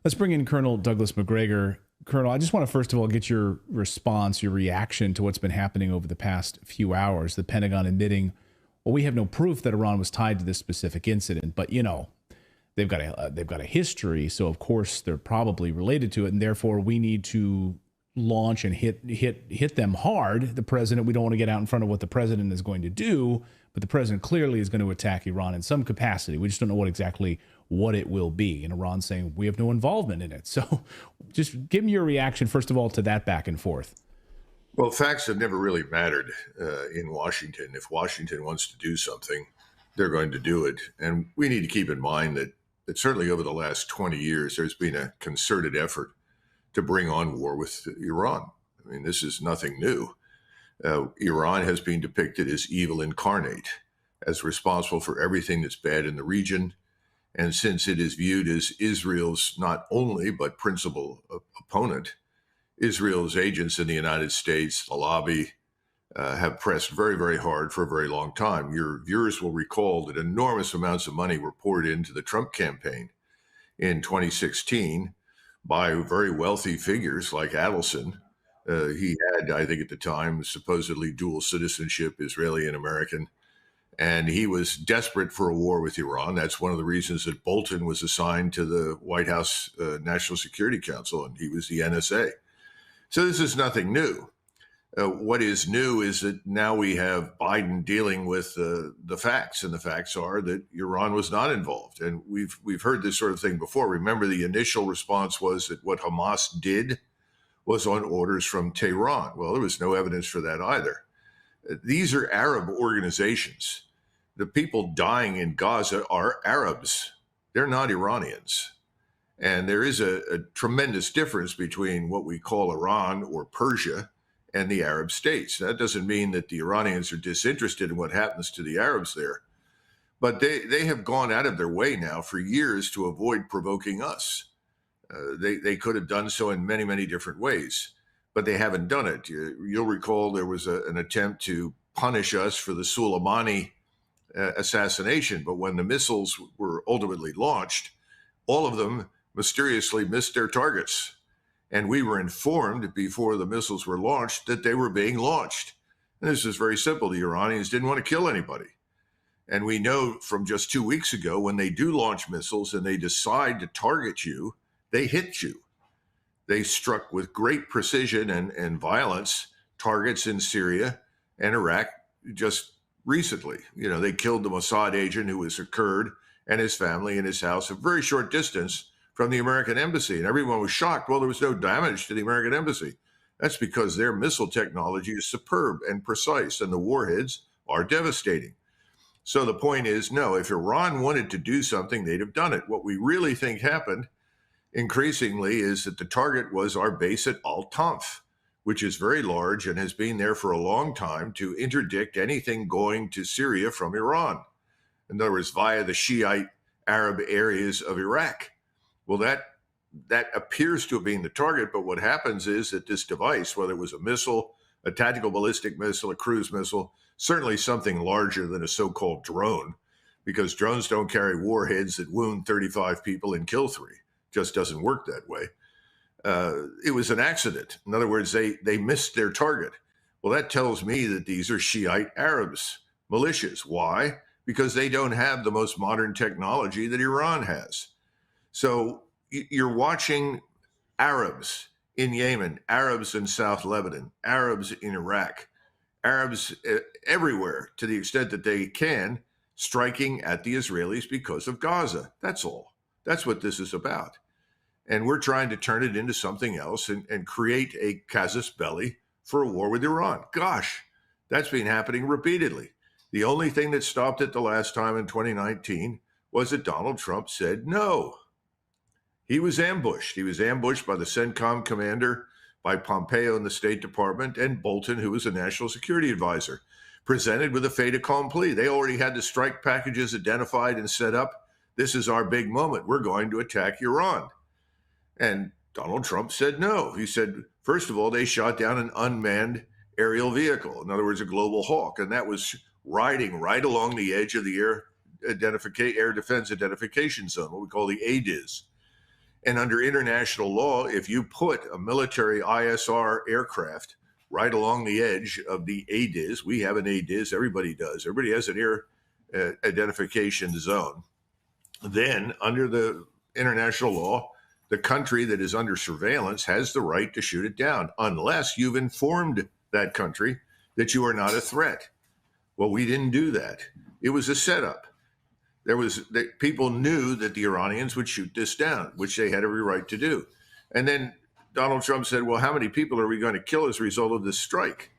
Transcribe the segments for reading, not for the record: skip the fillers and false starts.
Let's bring in Colonel Douglas Macgregor. Colonel, I just want to first of all get your response, your reaction to what's been happening over the past few hours. The Pentagon admitting, well, we have no proof that Iran was tied to this specific incident, but they've got a history, so of course they're probably related to it, and therefore we need to launch and hit them hard. The president, we don't want to get out in front of what the president is going to do, but the president clearly is going to attack Iran in some capacity. We just don't know exactly what it will be. And Iran saying we have no involvement in it. So just give me your reaction, first of all, to that back and forth. Well, facts have never really mattered in Washington. If Washington wants to do something, they're going to do it. And we need to keep in mind that certainly over the last 20 years, there's been a concerted effort to bring on war with Iran. I mean, this is nothing new. Iran has been depicted as evil incarnate, as responsible for everything that's bad in the region. And since it is viewed as Israel's not only but principal opponent, Israel's agents in the United States, the lobby, have pressed very, very hard for a very long time. Your viewers will recall that enormous amounts of money were poured into the Trump campaign in 2016 by very wealthy figures like Adelson. He had, I think at the time, supposedly dual citizenship, Israeli and American. And he was desperate for a war with Iran. That's one of the reasons that Bolton was assigned to the White House National Security Council, and he was the NSA. So this is nothing new. What is new is that now we have Biden dealing with the facts, and the facts are that Iran was not involved. And we've heard this sort of thing before. Remember, the initial response was that what Hamas did was on orders from Tehran. Well, there was no evidence for that either. These are Arab organizations. The people dying in Gaza are Arabs. They're not Iranians. And there is a tremendous difference between what we call Iran or Persia and the Arab states. That doesn't mean that the Iranians are disinterested in what happens to the Arabs there. But they have gone out of their way now for years to avoid provoking us. They could have done so in many, many different ways, but they haven't done it. You'll recall there was an attempt to punish us for the Soleimani assassination, but when the missiles were ultimately launched, all of them mysteriously missed their targets. And we were informed before the missiles were launched that they were being launched. And this is very simple. The Iranians didn't want to kill anybody. And we know from just 2 weeks ago, when they do launch missiles and they decide to target you, they hit you. They struck with great precision and violence targets in Syria and Iraq just recently. They killed the Mossad agent who was a Kurd and his family in his house, a very short distance from the American embassy. And everyone was shocked. Well, there was no damage to the American embassy. That's because their missile technology is superb and precise, and the warheads are devastating. So the point is, no, if Iran wanted to do something, they'd have done it. What we really think happened increasingly is that the target was our base at Al-Tanf, which is very large and has been there for a long time to interdict anything going to Syria from Iran. In other words, via the Shiite Arab areas of Iraq. Well, that appears to have been the target, but what happens is that this device, whether it was a missile, a tactical ballistic missile, a cruise missile, certainly something larger than a so-called drone, because drones don't carry warheads that wound 35 people and kill 3. Just doesn't work that way. It was an accident. In other words, they missed their target. Well, that tells me that these are Shiite Arabs, militias. Why? Because they don't have the most modern technology that Iran has. So you're watching Arabs in Yemen, Arabs in South Lebanon, Arabs in Iraq, Arabs everywhere to the extent that they can, striking at the Israelis because of Gaza. That's all. That's what this is about. And we're trying to turn it into something else and create a casus belli for a war with Iran. Gosh, that's been happening repeatedly. The only thing that stopped it the last time in 2019 was that Donald Trump said no. He was ambushed. He was ambushed by the CENTCOM commander, by Pompeo in the State Department, and Bolton, who was a national security advisor, presented with a fait accompli. They already had the strike packages identified and set up. This is our big moment. We're going to attack Iran. And Donald Trump said no. He said, first of all, they shot down an unmanned aerial vehicle, in other words, a Global Hawk, and that was riding right along the edge of the air defense identification zone, what we call the ADIZ. And under international law, if you put a military ISR aircraft right along the edge of the ADIZ, we have an ADIZ, everybody does, everybody has an air identification zone, then under the international law, the country that is under surveillance has the right to shoot it down unless you've informed that country that you are not a threat. Well, we didn't do that. It was a setup. People knew that the Iranians would shoot this down, which they had every right to do. And then Donald Trump said, well, how many people are we going to kill as a result of this strike?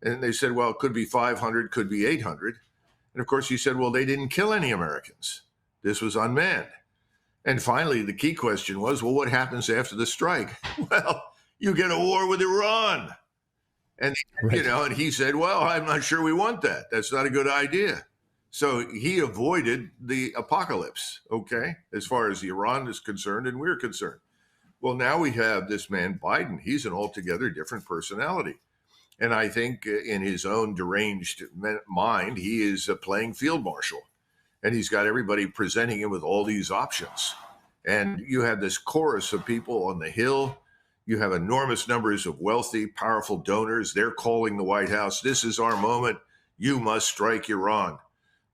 And they said, well, it could be 500, could be 800. And of course, he said, well, they didn't kill any Americans. This was unmanned. And finally, the key question was, well, what happens after the strike? Well, you get a war with Iran. And, Right. and he said, well, I'm not sure we want that. That's not a good idea. So he avoided the apocalypse, okay, as far as Iran is concerned and we're concerned. Well, now we have this man, Biden. He's an altogether different personality. And I think in his own deranged mind, he is playing field marshal. And he's got everybody presenting him with all these options. And you have this chorus of people on the Hill. You have enormous numbers of wealthy, powerful donors. They're calling the White House, this is our moment. You must strike Iran.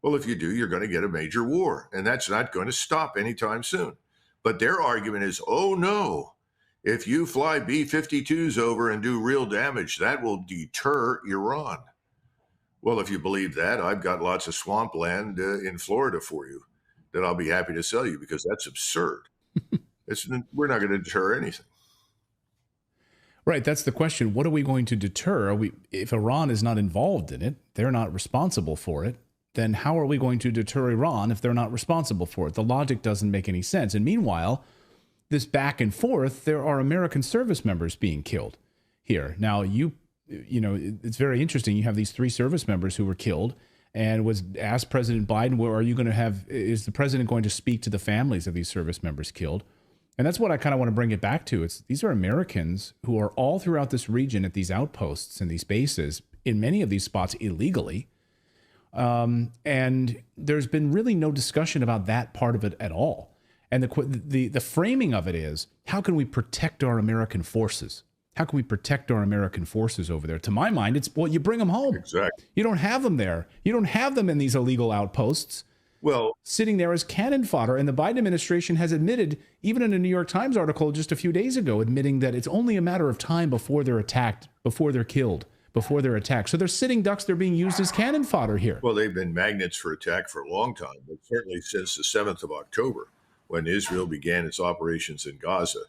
Well, if you do, you're going to get a major war. And that's not going to stop anytime soon. But their argument is, oh, no, if you fly B-52s over and do real damage, that will deter Iran. Well, if you believe that, I've got lots of swampland in Florida for you that I'll be happy to sell you because that's absurd. We're not going to deter anything. Right. That's the question. What are we going to deter? If Iran is not involved in it, they're not responsible for it, then how are we going to deter Iran if they're not responsible for it? The logic doesn't make any sense. And meanwhile, this back and forth, there are American service members being killed here. Now, it's very interesting. You have these 3 service members who were killed and was asked President Biden, is the president going to speak to the families of these service members killed? And that's what I kind of want to bring it back to. These are Americans who are all throughout this region at these outposts and these bases, in many of these spots illegally. And there's been really no discussion about that part of it at all. And the framing of it is, how can we protect our American forces? How can we protect our American forces over there? To my mind, it's, well, you bring them home. Exactly. You don't have them there. You don't have them in these illegal outposts. Well, Sitting there as cannon fodder. And the Biden administration has admitted, even in a New York Times article just a few days ago, admitting that it's only a matter of time before they're attacked, before they're killed, before they're attacked. So they're sitting ducks. They're being used as cannon fodder here. Well, they've been magnets for attack for a long time, but certainly since the 7th of October, when Israel began its operations in Gaza.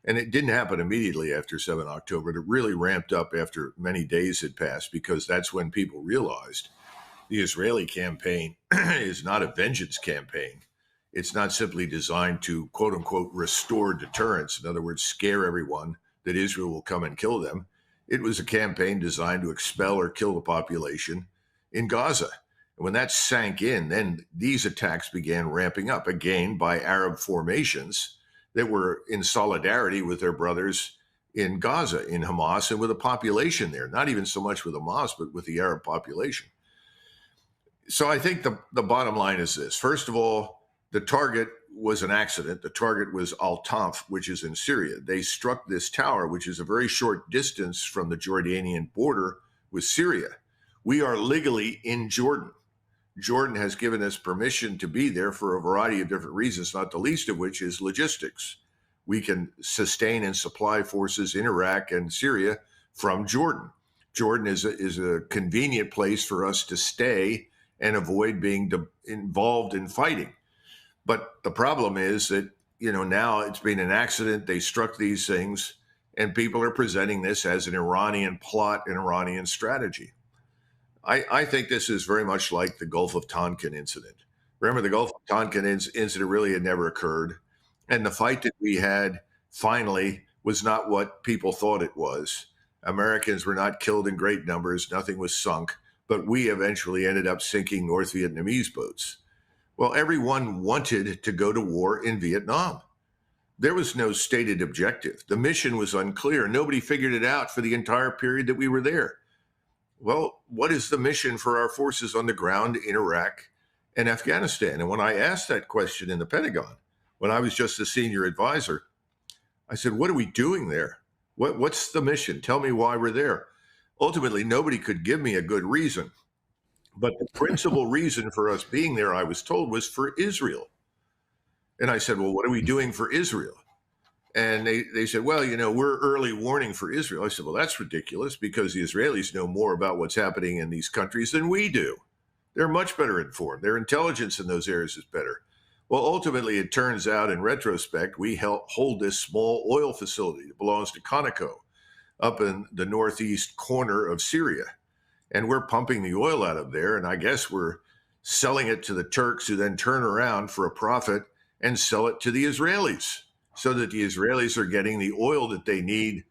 And it didn't happen immediately after 7 October. It really ramped up after many days had passed, because that's when people realized the Israeli campaign is not a vengeance campaign. It's not simply designed to, quote unquote, restore deterrence. In other words, scare everyone that Israel will come and kill them. It was a campaign designed to expel or kill the population in Gaza. And when that sank in, then these attacks began ramping up again by Arab formations that were in solidarity with their brothers in Gaza, in Hamas, and with the population there, not even so much with Hamas, but with the Arab population. So I think the bottom line is this. First of all, the target was an accident. The target was Al-Tanf, which is in Syria. They struck this tower, which is a very short distance from the Jordanian border with Syria. We are legally in Jordan. Jordan has given us permission to be there for a variety of different reasons, not the least of which is logistics. We can sustain and supply forces in Iraq and Syria from Jordan. Jordan is a convenient place for us to stay and avoid being involved in fighting. But the problem is that, now it's been an accident. They struck these things, and people are presenting this as an Iranian plot, an Iranian strategy. I think this is very much like the Gulf of Tonkin incident. Remember, the Gulf of Tonkin incident really had never occurred. And the fight that we had finally was not what people thought it was. Americans were not killed in great numbers. Nothing was sunk. But we eventually ended up sinking North Vietnamese boats. Well, everyone wanted to go to war in Vietnam. There was no stated objective. The mission was unclear. Nobody figured it out for the entire period that we were there. Well, what is the mission for our forces on the ground in Iraq and Afghanistan? And when I asked that question in the Pentagon, when I was just a senior advisor, I said, what are we doing there? What's the mission? Tell me why we're there. Ultimately, nobody could give me a good reason. But the principal reason for us being there, I was told, was for Israel. And I said, well, what are we doing for Israel? And they said, well, we're early warning for Israel. I said, well, that's ridiculous because the Israelis know more about what's happening in these countries than we do. They're much better informed. Their intelligence in those areas is better. Well, ultimately, it turns out in retrospect, we hold this small oil facility that belongs to Conoco up in the northeast corner of Syria. And we're pumping the oil out of there. And I guess we're selling it to the Turks, who then turn around for a profit and sell it to the Israelis, so that the Israelis are getting the oil that they need,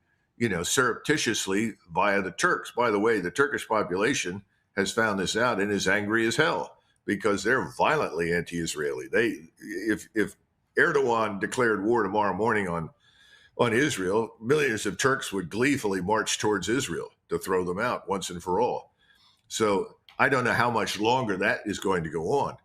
surreptitiously via the Turks. By the way, the Turkish population has found this out and is angry as hell because they're violently anti-Israeli. If Erdogan declared war tomorrow morning on Israel, millions of Turks would gleefully march towards Israel to throw them out once and for all. So I don't know how much longer that is going to go on.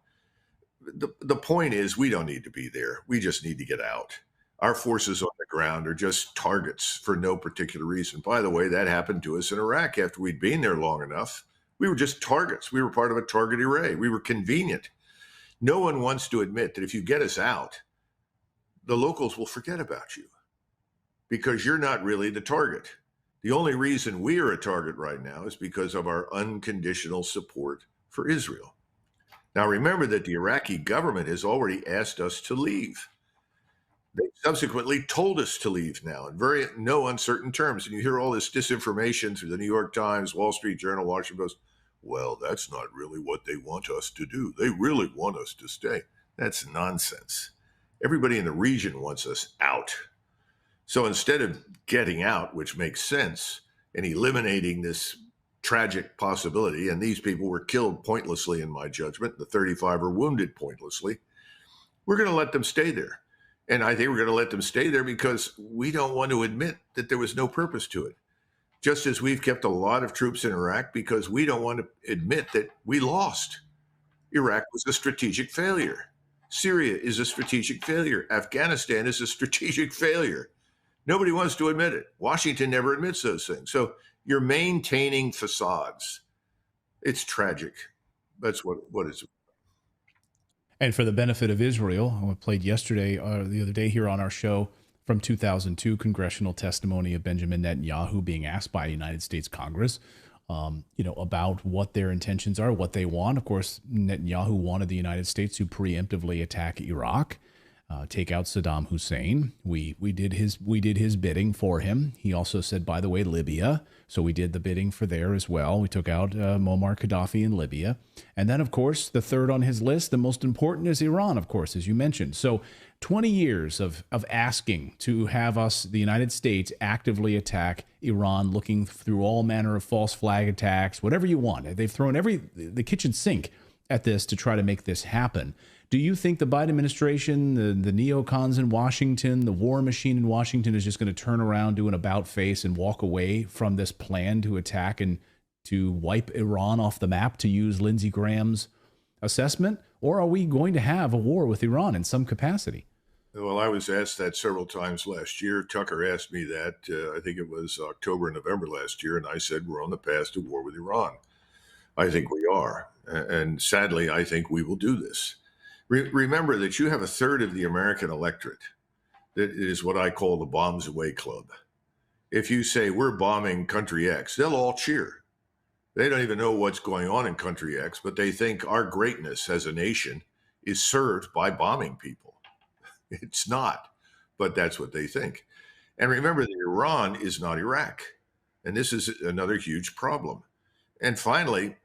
The point is, we don't need to be there. We just need to get out. Our forces on the ground are just targets for no particular reason. By the way, that happened to us in Iraq after we'd been there long enough. We were just targets. We were part of a target array. We were convenient. No one wants to admit that if you get us out, the locals will forget about you because you're not really the target. The only reason we are a target right now is because of our unconditional support for Israel. Now, remember that the Iraqi government has already asked us to leave. They subsequently told us to leave now in no uncertain terms. And you hear all this disinformation through the New York Times, Wall Street Journal, Washington Post. Well, that's not really what they want us to do. They really want us to stay. That's nonsense. Everybody in the region wants us out. So instead of getting out, which makes sense, and eliminating this tragic possibility, and these people were killed pointlessly in my judgment, the 35 were wounded pointlessly, we're going to let them stay there. And I think we're going to let them stay there because we don't want to admit that there was no purpose to it. Just as we've kept a lot of troops in Iraq because we don't want to admit that we lost. Iraq was a strategic failure. Syria is a strategic failure. Afghanistan is a strategic failure. Nobody wants to admit it. Washington never admits those things. So you're maintaining facades. It's tragic. That's what it's. And for the benefit of Israel, I played yesterday, the other day here on our show from 2002, congressional testimony of Benjamin Netanyahu being asked by United States Congress, about what their intentions are, what they want. Of course, Netanyahu wanted the United States to preemptively attack Iraq, take out Saddam Hussein. We did his bidding for him. He also said, by the way, Libya. So we did the bidding for there as well. We took out Muammar Gaddafi in Libya. And then, of course, the third on his list, the most important, is Iran, of course, as you mentioned. So 20 years of asking to have us, the United States, actively attack Iran, looking through all manner of false flag attacks, whatever you want. They've thrown the kitchen sink at this to try to make this happen. Do you think the Biden administration, the neocons in Washington, the war machine in Washington is just going to turn around, do an about face, and walk away from this plan to attack and to wipe Iran off the map, to use Lindsey Graham's assessment? Or are we going to have a war with Iran in some capacity? Well, I was asked that several times last year. Tucker asked me that, I think it was October, November last year, and I said we're on the path to war with Iran. I think we are. And sadly, I think we will do this. Remember that you have a third of the American electorate that is what I call the bombs away club. If you say we're bombing country X, they'll all cheer. They don't even know what's going on in country X, but they think our greatness as a nation is served by bombing people. It's not, but that's what they think. And remember that Iran is not Iraq. And this is another huge problem. And finally,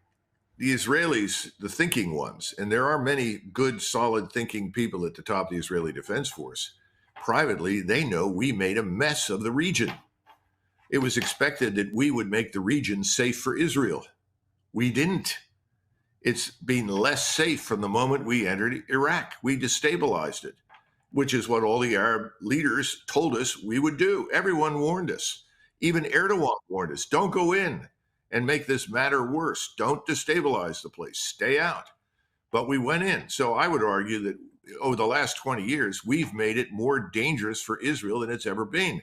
the Israelis, the thinking ones, and there are many good, solid thinking people at the top of the Israeli Defense Force, privately, they know we made a mess of the region. It was expected that we would make the region safe for Israel. We didn't. It's been less safe from the moment we entered Iraq. We destabilized it, which is what all the Arab leaders told us we would do. Everyone warned us. Even Erdogan warned us, don't go in and make this matter worse. Don't destabilize the place. Stay out. But we went in. So I would argue that over the last 20 years, we've made it more dangerous for Israel than it's ever been.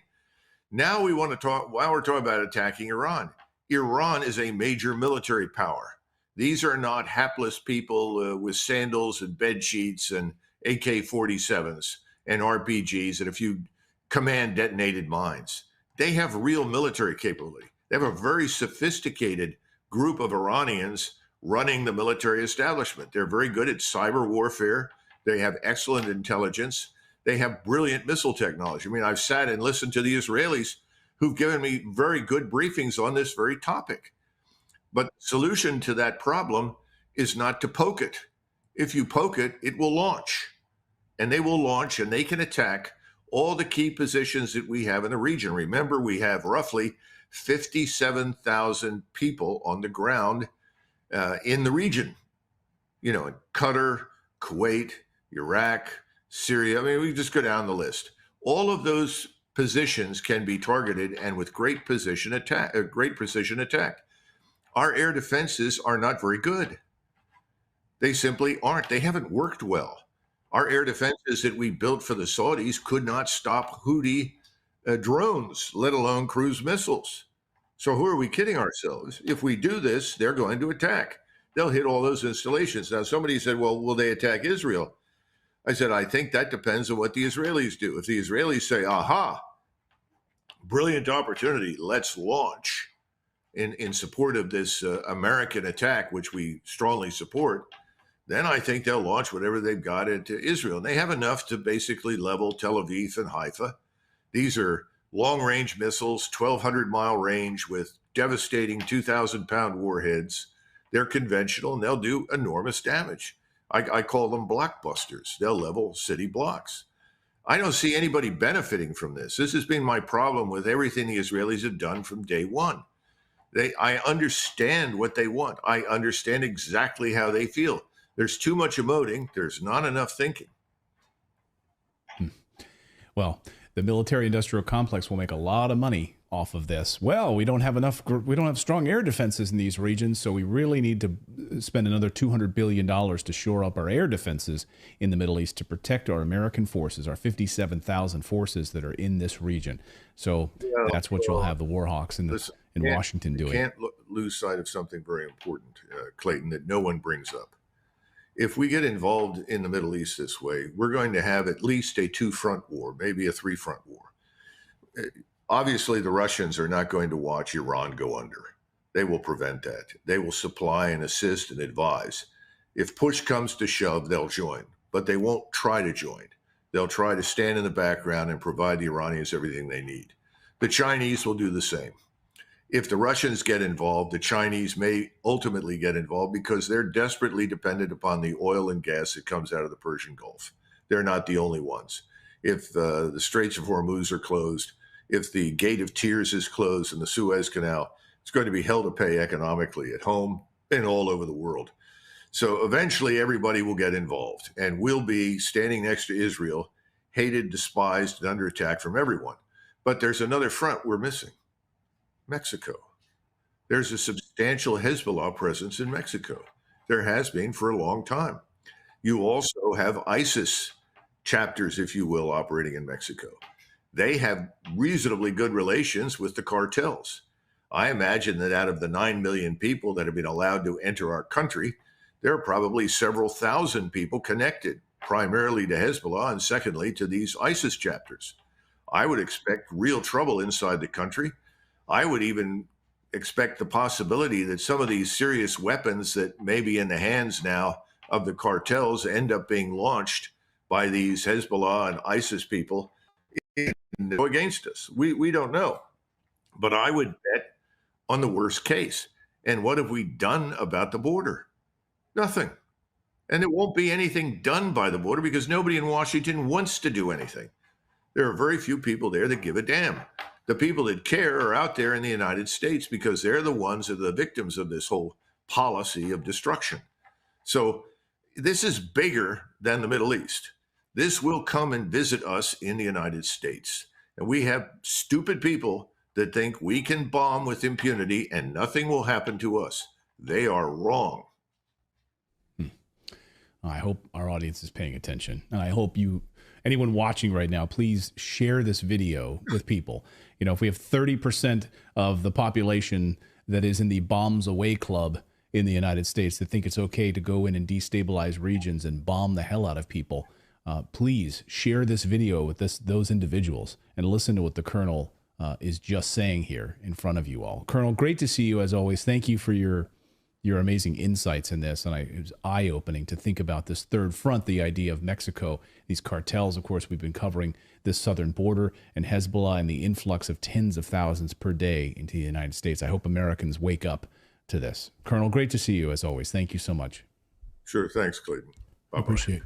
Now we want to talk, while we're talking about attacking Iran, Iran is a major military power. These are not hapless people with sandals and bed sheets and AK-47s and RPGs and a few command detonated mines. They have real military capability. They have a very sophisticated group of Iranians running the military establishment. They're very good at cyber warfare. They have excellent intelligence. They have brilliant missile technology. I mean, I've sat and listened to the Israelis who've given me very good briefings on this very topic. But the solution to that problem is not to poke it. If you poke it, it will launch. And they will launch and they can attack all the key positions that we have in the region. Remember, we have roughly 57,000 people on the ground in the region. You know, in Qatar, Kuwait, Iraq, Syria. I mean, we just go down the list. All of those positions can be targeted and with great precision attack. Our air defenses are not very good. They simply aren't. They haven't worked well. Our air defenses that we built for the Saudis could not stop Houthi drones, let alone cruise missiles. So who are we kidding ourselves? If we do this, they're going to attack. They'll hit all those installations. Now, somebody said, well, will they attack Israel? I said, I think that depends on what the Israelis do. If the Israelis say, aha, brilliant opportunity, let's launch in support of this American attack, which we strongly support, then I think they'll launch whatever they've got into Israel. And they have enough to basically level Tel Aviv and Haifa. These are long-range missiles, 1,200-mile range with devastating 2,000-pound warheads. They're conventional, and they'll do enormous damage. I call them blockbusters. They'll level city blocks. I don't see anybody benefiting from this. This has been my problem with everything the Israelis have done from day one. I understand what they want. I understand exactly how they feel. There's too much emoting. There's not enough thinking. Well, the military-industrial complex will make a lot of money off of this. Well, we don't have strong air defenses in these regions, so we really need to spend another $200 billion to shore up our air defenses in the Middle East to protect our American forces, our 57,000 forces that are in this region. So that's what you'll have the Warhawks in Washington doing. You can't lose sight of something very important, Clayton, that no one brings up. If we get involved in the Middle East this way, we're going to have at least a two-front war, maybe a three-front war. Obviously, the Russians are not going to watch Iran go under. They will prevent that. They will supply and assist and advise. If push comes to shove, they'll join, but they won't try to join. They'll try to stand in the background and provide the Iranians everything they need. The Chinese will do the same. If the Russians get involved, the Chinese may ultimately get involved because they're desperately dependent upon the oil and gas that comes out of the Persian Gulf. They're not the only ones. If the Straits of Hormuz are closed, if the Gate of Tears is closed and the Suez Canal, it's going to be hell to pay economically at home and all over the world. So eventually everybody will get involved and we'll be standing next to Israel, hated, despised, and under attack from everyone. But there's another front we're missing. Mexico. There's a substantial Hezbollah presence in Mexico. There has been for a long time. You also have ISIS chapters, if you will, operating in Mexico. They have reasonably good relations with the cartels. I imagine that out of the 9 million people that have been allowed to enter our country, there are probably several thousand people connected, primarily to Hezbollah and secondly to these ISIS chapters. I would expect real trouble inside the country. I would even expect the possibility that some of these serious weapons that may be in the hands now of the cartels end up being launched by these Hezbollah and ISIS people against us. We don't know. But I would bet on the worst case. And what have we done about the border? Nothing. And there won't be anything done by the border because nobody in Washington wants to do anything. There are very few people there that give a damn. The people that care are out there in the United States because they're the ones that are the victims of this whole policy of destruction. So this is bigger than the Middle East. This will come and visit us in the United States. And we have stupid people that think we can bomb with impunity and nothing will happen to us. They are wrong. I hope our audience is paying attention. And I hope anyone watching right now, please share this video with people. You know, if we have 30% of the population that is in the bombs away club in the United States that think it's okay to go in and destabilize regions and bomb the hell out of people, please share this video with those individuals and listen to what the Colonel is just saying here in front of you all. Colonel, great to see you as always. Thank you for your amazing insights in this. And it was eye-opening to think about this third front, the idea of Mexico, these cartels. Of course, we've been covering this southern border and Hezbollah and the influx of tens of thousands per day into the United States. I hope Americans wake up to this. Colonel, great to see you as always. Thank you so much. Sure. Thanks, Clayton. Bye-bye. Appreciate it.